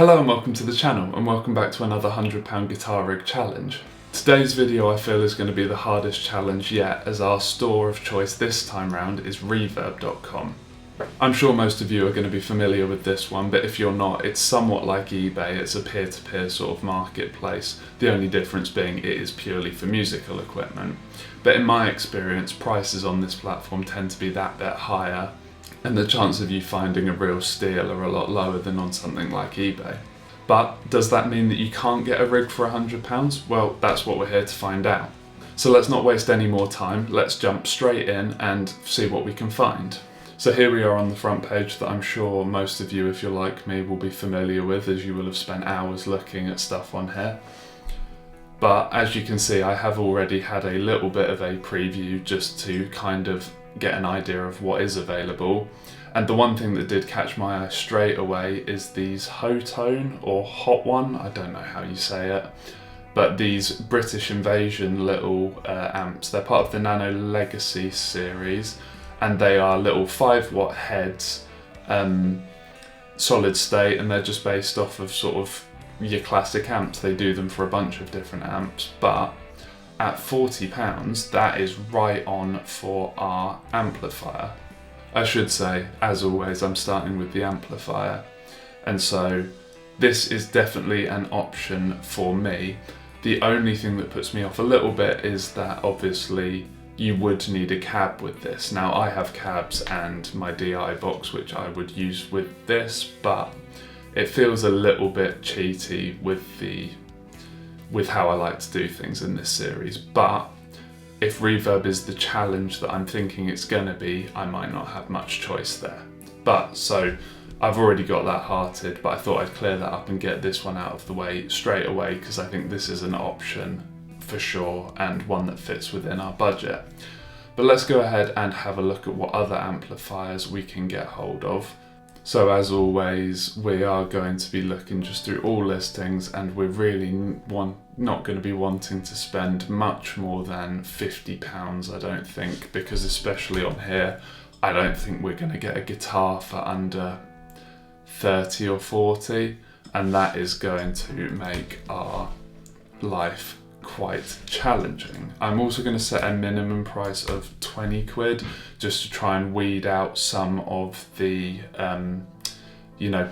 Hello and welcome to the channel, and welcome back to another £100 guitar rig challenge. Today's video I feel is going to be the hardest challenge yet, as our store of choice this time round is Reverb.com. I'm sure most of you are going to be familiar with this one, but if you're not, it's somewhat like eBay. It's a peer-to-peer sort of marketplace, the only difference being it is purely for musical equipment. But in my experience, prices on this platform tend to be that bit higher, and the chance of you finding a real steal are a lot lower than on something like eBay. But does that mean that you can't get a rig for £100? Well, that's what we're here to find out. So let's not waste any more time, let's jump straight in and see what we can find. So here we are on the front page that I'm sure most of you, if you're like me, will be familiar with, as you will have spent hours looking at stuff on here. But as you can see, I have already had a little bit of a preview just to kind of get an idea of what is available. And the one thing that did catch my eye straight away is these Hotone, or Hot One, I don't know how you say it, but these British Invasion little amps. They're part of the Nano Legacy series, and they are little 5-watt heads, solid state, and they're just based off of sort of your classic amps. They do them for a bunch of different amps, but at £40, that is right on for our amplifier. I should say, as always, I'm starting with the amplifier, and so this is definitely an option for me. The only thing that puts me off a little bit is that obviously you would need a cab with this. Now I have cabs and my DI box which I would use with this, but it feels a little bit cheaty with how I like to do things in this series. But if Reverb is the challenge that I'm thinking it's gonna be, I might not have much choice there. But so I've already got that hearted, but I thought I'd clear that up and get this one out of the way straight away, because I think this is an option for sure, and one that fits within our budget. But let's go ahead and have a look at what other amplifiers we can get hold of. So as always, we are going to be looking just through all listings, and we're really not going to be wanting to spend much more than £50, I don't think, because especially on here, I don't think we're going to get a guitar for under 30 or 40, and that is going to make our life quite challenging. I'm also going to set a minimum price of 20 quid just to try and weed out some of the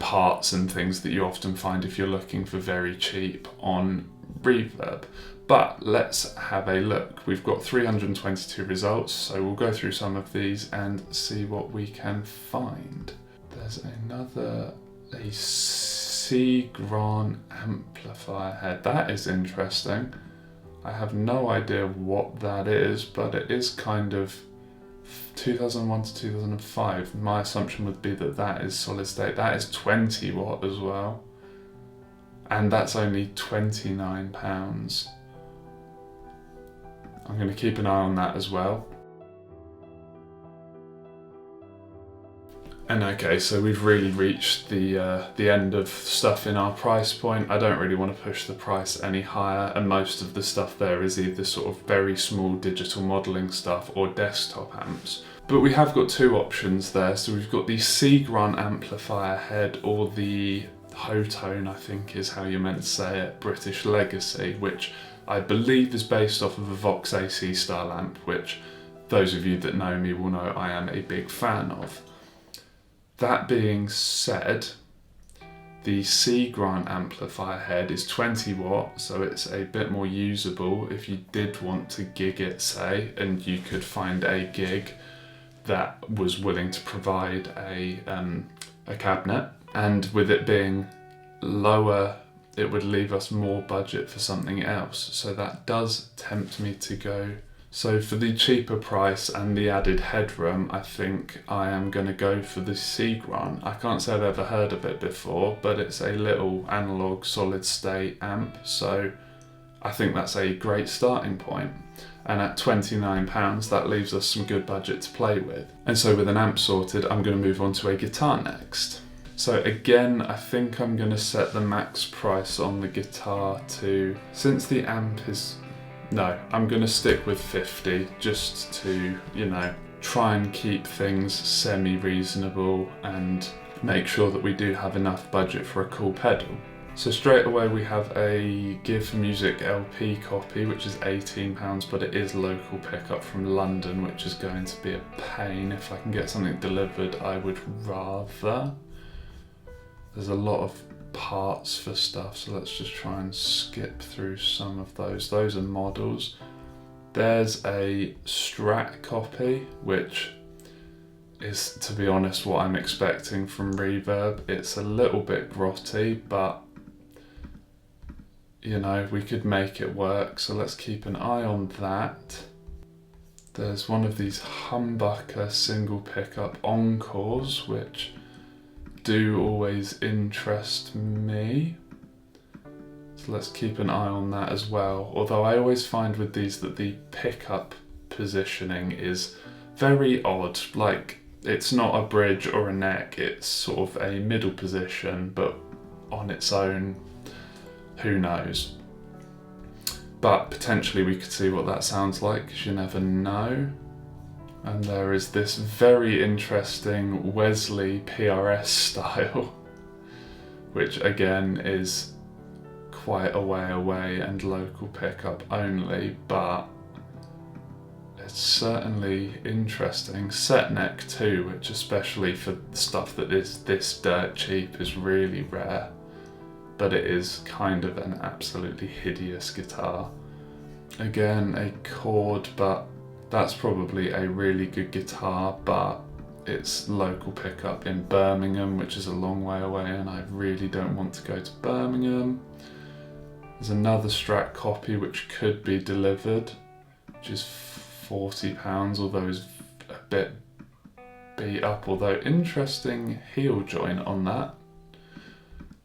parts and things that you often find if you're looking for very cheap on Reverb. But let's have a look. We've got 322 results, so we'll go through some of these and see what we can find. There's a Seagran amplifier head. That is interesting. I have no idea what that is, but it is kind of 2001 to 2005. My assumption would be that that is solid state. That is 20 watt as well, and that's only £29. I'm going to keep an eye on that as well. And okay, so we've really reached the end of stuff in our price point. I don't really want to push the price any higher, and most of the stuff there is either sort of very small digital modelling stuff or desktop amps. But we have got two options there. So we've got the Seagran amplifier head, or the Hotone, I think is how you're meant to say it, British Legacy, which I believe is based off of a Vox AC style amp, which those of you that know me will know I am a big fan of. That being said, the Seagran amplifier head is 20 watt, so it's a bit more usable if you did want to gig it, say, and you could find a gig that was willing to provide a cabinet. And with it being lower, it would leave us more budget for something else. So that does tempt me to go. So for the cheaper price and the added headroom, I think I am going to go for the Seagran. I can't say I've ever heard of it before, but it's a little analog solid state amp, so I think that's a great starting point. And at £29, that leaves us some good budget to play with. And so with an amp sorted, I'm going to move on to a guitar next. So again, I think I'm going to set the max price on the guitar to, since the amp is, no, I'm going to stick with 50 just to, try and keep things semi-reasonable and make sure that we do have enough budget for a cool pedal. So straight away we have a Gear for Music LP copy, which is £18, but it is local pickup from London, which is going to be a pain. If I can get something delivered, I would rather. There's a lot of parts for stuff, so let's just try and skip through some of those. Those are models. There's a Strat copy, which is, to be honest, what I'm expecting from Reverb. It's a little bit grotty, but you know, we could make it work, so let's keep an eye on that. There's one of these humbucker single pickup encores, which do always interest me. So let's keep an eye on that as well. Although I always find with these that the pickup positioning is very odd. Like, it's not a bridge or a neck, it's sort of a middle position, but on its own, who knows. But potentially we could see what that sounds like, because you never know. And there is this very interesting Wesley PRS style, which again is quite a way away and local pickup only, but it's certainly interesting. Set neck too, which especially for stuff that is this dirt cheap is really rare, but it is kind of an absolutely hideous guitar. Again, a chord, but that's probably a really good guitar, but it's local pickup in Birmingham, which is a long way away, and I really don't want to go to Birmingham. There's another Strat copy which could be delivered, which is £40, although is a bit beat up, although interesting heel joint on that.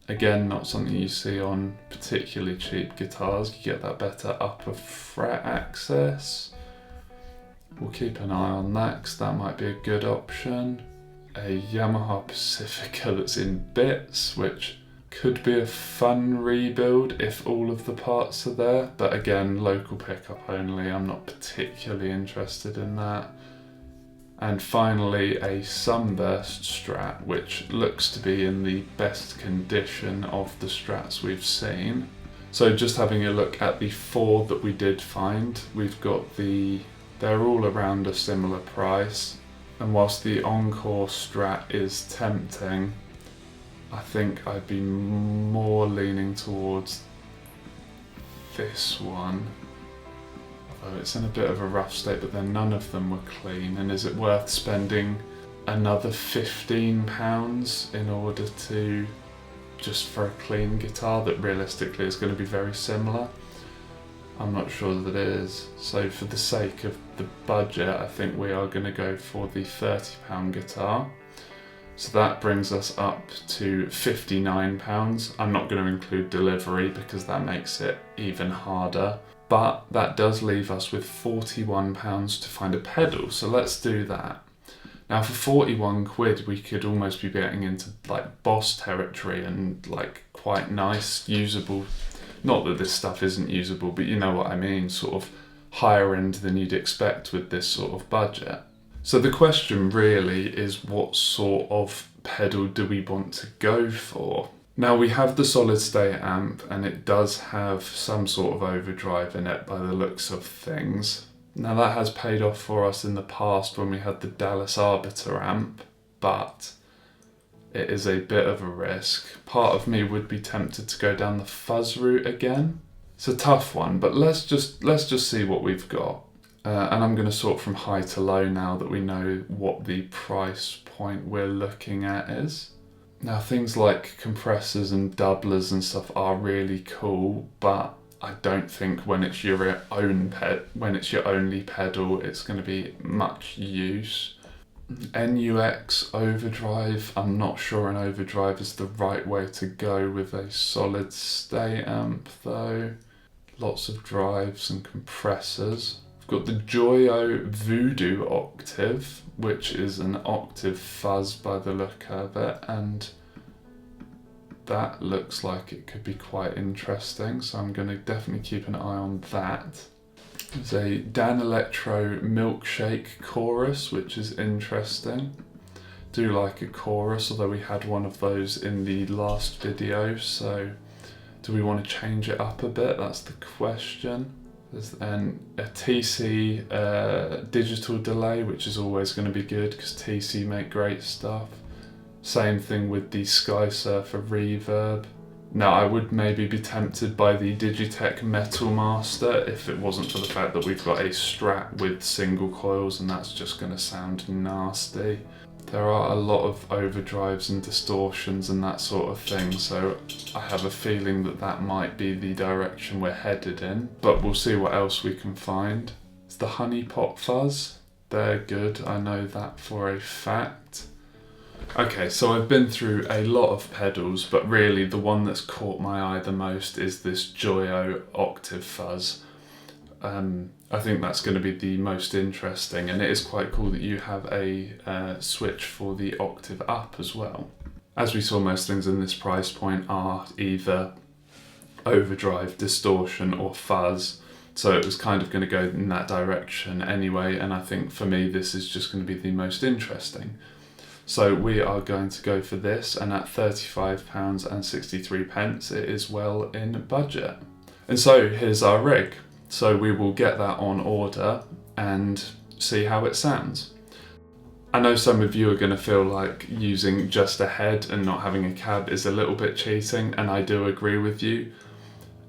Again, not something you see on particularly cheap guitars. You get that better upper fret access. We'll keep an eye on that because that might be a good option. A Yamaha Pacifica that's in bits, which could be a fun rebuild if all of the parts are there, but again, local pickup only. I'm not particularly interested in that. And finally, a Sunburst Strat, which looks to be in the best condition of the Strats we've seen. So just having a look at the four that we did find, we've got they're all around a similar price. And whilst the Encore Strat is tempting, I think I'd be more leaning towards this one. Although it's in a bit of a rough state, but then none of them were clean. And is it worth spending another £15 in order to just for a clean guitar that realistically is going to be very similar? I'm not sure that it is. So for the sake of the budget, I think we are going to go for the £30 guitar. So that brings us up to £59. I'm not going to include delivery because that makes it even harder. But that does leave us with £41 to find a pedal, so let's do that. Now for 41 quid we could almost be getting into like Boss territory and like quite nice, usable, not that this stuff isn't usable, but you know what I mean, sort of higher end than you'd expect with this sort of budget. So the question really is, what sort of pedal do we want to go for? Now we have the solid state amp and it does have some sort of overdrive in it by the looks of things. Now that has paid off for us in the past when we had the Dallas Arbiter amp, but it is a bit of a risk. Part of me would be tempted to go down the fuzz route again. It's a tough one, but let's just see what we've got. And I'm going to sort from high to low now that we know what the price point we're looking at is. Now things like compressors and doublers and stuff are really cool, but I don't think when it's your only pedal, it's going to be much use. NUX overdrive, I'm not sure an overdrive is the right way to go with a solid state amp though. Lots of drives and compressors. We've got the Joyo Voodoo Octave, which is an octave fuzz by the look of it, and that looks like it could be quite interesting, so I'm going to definitely keep an eye on that. There's a Dan Electro Milkshake Chorus, which is interesting. do like a chorus, although we had one of those in the last video, so do we want to change it up a bit? That's the question. There's then a TC digital delay, which is always going to be good because TC make great stuff. Same thing with the Sky Surfer Reverb. Now I would maybe be tempted by the Digitech Metal Master if it wasn't for the fact that we've got a Strat with single coils, and that's just going to sound nasty. There are a lot of overdrives and distortions and that sort of thing, so I have a feeling that that might be the direction we're headed in, but we'll see what else we can find. It's the Honey Pot Fuzz. They're good, I know that for a fact. Okay, so I've been through a lot of pedals, but really the one that's caught my eye the most is this Joyo Octave Fuzz. I think that's going to be the most interesting, and it is quite cool that you have a switch for the octave up as well. As we saw, most things in this price point are either overdrive, distortion or fuzz, so it was kind of going to go in that direction anyway, and I think for me this is just going to be the most interesting. So we are going to go for this, and at £35.63 it is well in budget. And so here's our rig. So we will get that on order and see how it sounds. I know some of you are going to feel like using just a head and not having a cab is a little bit cheating, and I do agree with you.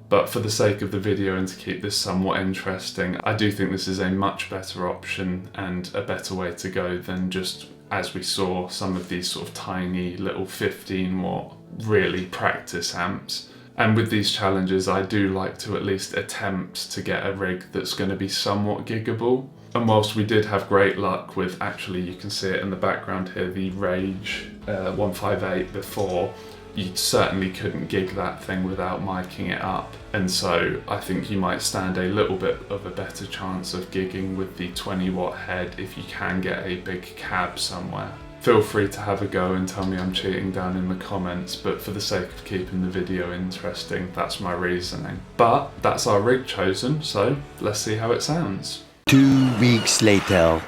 But for the sake of the video and to keep this somewhat interesting, I do think this is a much better option and a better way to go than just, as we saw, some of these sort of tiny little 15 watt really practice amps. And with these challenges, I do like to at least attempt to get a rig that's going to be somewhat giggable. And whilst we did have great luck with, actually you can see it in the background here, the Rage 158 before, you certainly couldn't gig that thing without miking it up. And so I think you might stand a little bit of a better chance of gigging with the 20 watt head if you can get a big cab somewhere. Feel free to have a go and tell me I'm cheating down in the comments, but for the sake of keeping the video interesting, that's my reasoning. But that's our rig chosen, so let's see how it sounds. 2 weeks later.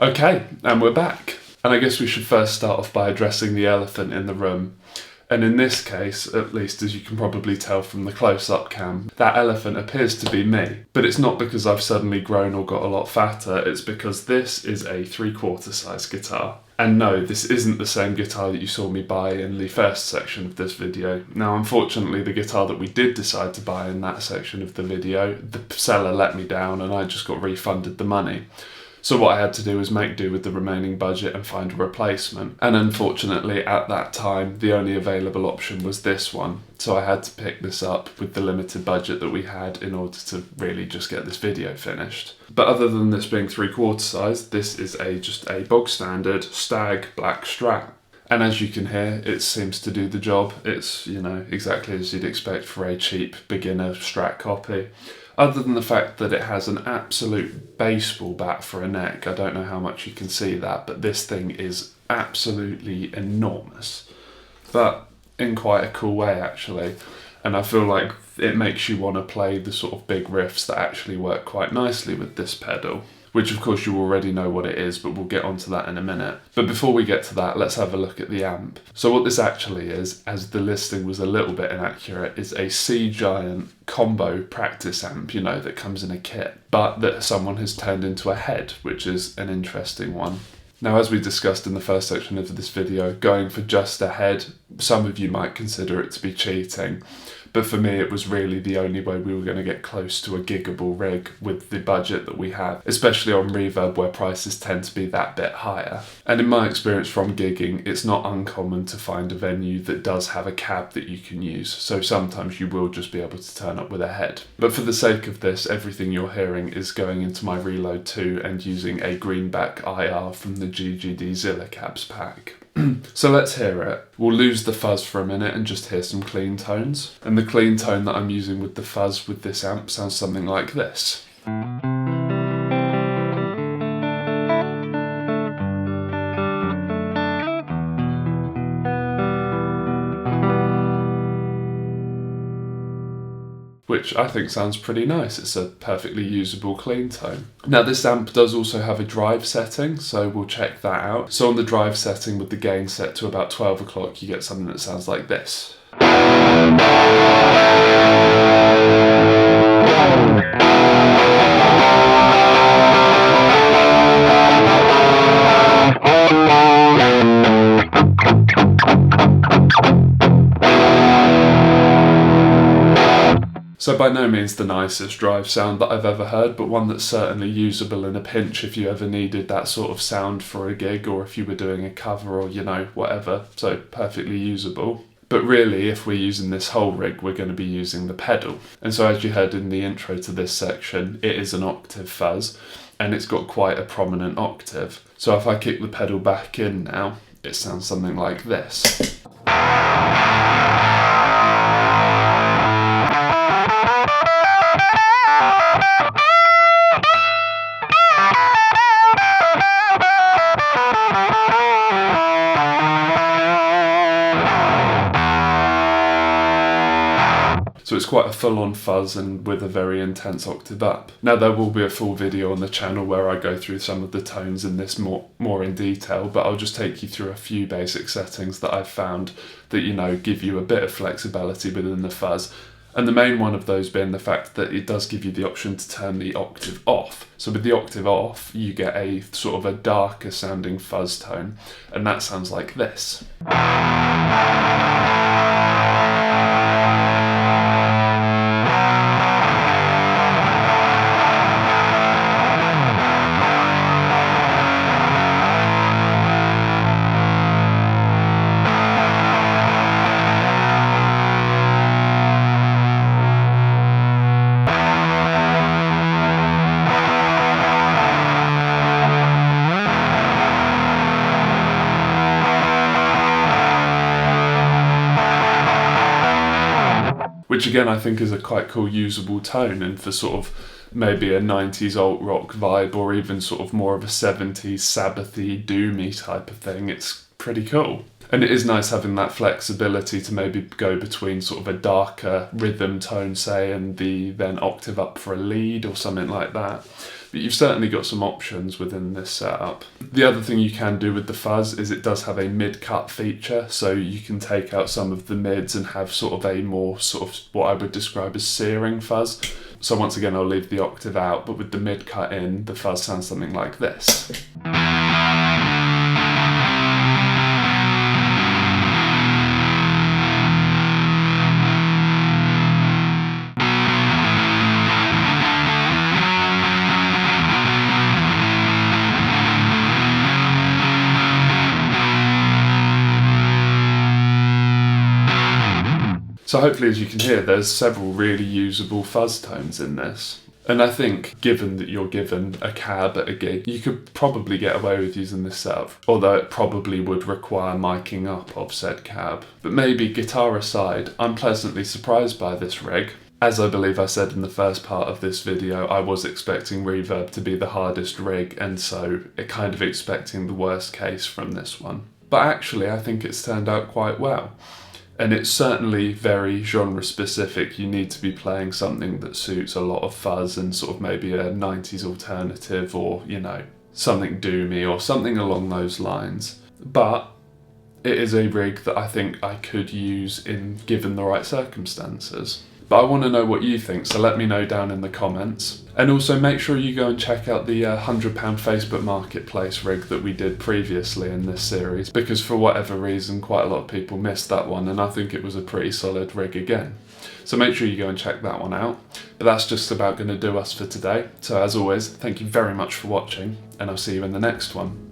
Okay, and we're back. And I guess we should first start off by addressing the elephant in the room. And in this case, at least as you can probably tell from the close-up cam, that elephant appears to be me. But it's not because I've suddenly grown or got a lot fatter, it's because this is a 3/4 size guitar. And no, this isn't the same guitar that you saw me buy in the first section of this video. Now, unfortunately, the guitar that we did decide to buy in that section of the video, the seller let me down and I just got refunded the money. So what I had to do was make do with the remaining budget and find a replacement. And unfortunately, at that time, the only available option was this one. So I had to pick this up with the limited budget that we had in order to really just get this video finished. But other than this being 3/4 size, this is just a bog standard Stag black Strat. And as you can hear, it seems to do the job. It's, you know, exactly as you'd expect for a cheap beginner Strat copy. Other than the fact that it has an absolute baseball bat for a neck. I don't know how much you can see that, but this thing is absolutely enormous. But in quite a cool way, actually. And I feel like it makes you want to play the sort of big riffs that actually work quite nicely with this pedal. Which of course you already know what it is, but we'll get onto that in a minute. But before we get to that, let's have a look at the amp. So what this actually is, as the listing was a little bit inaccurate, is a C-Giant combo practice amp, you know, that comes in a kit, but that someone has turned into a head, which is an interesting one. Now, as we discussed in the first section of this video, going for just a head, some of you might consider it to be cheating. But for me, it was really the only way we were going to get close to a giggable rig with the budget that we have, especially on Reverb where prices tend to be that bit higher. And in my experience from gigging, it's not uncommon to find a venue that does have a cab that you can use. So sometimes you will just be able to turn up with a head. But for the sake of this, everything you're hearing is going into my Reload 2 and using a greenback IR from the GGD Zilla cabs pack. So let's hear it. We'll lose the fuzz for a minute and just hear some clean tones. And the clean tone that I'm using with the fuzz with this amp sounds something like this. Which I think sounds pretty nice. It's a perfectly usable clean tone. Now this amp does also have a drive setting, so we'll check that out. So on the drive setting with the gain set to about 12 o'clock, you get something that sounds like this. So by no means the nicest drive sound that I've ever heard, but one that's certainly usable in a pinch if you ever needed that sort of sound for a gig, or if you were doing a cover or, you know, whatever. So perfectly usable. But really, if we're using this whole rig, we're going to be using the pedal. And so as you heard in the intro to this section, it is an octave fuzz, and it's got quite a prominent octave. So if I kick the pedal back in now, it sounds something like this. So it's quite a full-on fuzz and with a very intense octave up. Now there will be a full video on the channel where I go through some of the tones in this more in detail, but I'll just take you through a few basic settings that I've found that, you know, give you a bit of flexibility within the fuzz. And the main one of those being the fact that it does give you the option to turn the octave off. So with the octave off, you get a sort of a darker sounding fuzz tone, and that sounds like this. Which again I think is a quite cool usable tone, and for sort of maybe a 90s alt rock vibe, or even sort of more of a 70s Sabbathy doomy type of thing, it's pretty cool. And it is nice having that flexibility to maybe go between sort of a darker rhythm tone, say, and the then octave up for a lead or something like that. But you've certainly got some options within this setup. The other thing you can do with the fuzz is it does have a mid-cut feature, so you can take out some of the mids and have sort of a more sort of what I would describe as searing fuzz. So once again, I'll leave the octave out, but with the mid-cut in, the fuzz sounds something like this. So hopefully, as you can hear, there's several really usable fuzz tones in this. And I think, given that you're given a cab at a gig, you could probably get away with using this setup, although it probably would require miking up of said cab. But maybe guitar aside, I'm pleasantly surprised by this rig. As I believe I said in the first part of this video, I was expecting Reverb to be the hardest rig, and so kind of expecting the worst case from this one. But actually, I think it's turned out quite well. And it's certainly very genre specific. You need to be playing something that suits a lot of fuzz and sort of maybe a 90s alternative, or, you know, something doomy or something along those lines. But it is a rig that I think I could use in given the right circumstances. But I want to know what you think, so let me know down in the comments. And also make sure you go and check out the £100 Facebook Marketplace rig that we did previously in this series, because for whatever reason quite a lot of people missed that one, and I think it was a pretty solid rig again. So make sure you go and check that one out. But that's just about going to do us for today. So as always, thank you very much for watching, and I'll see you in the next one.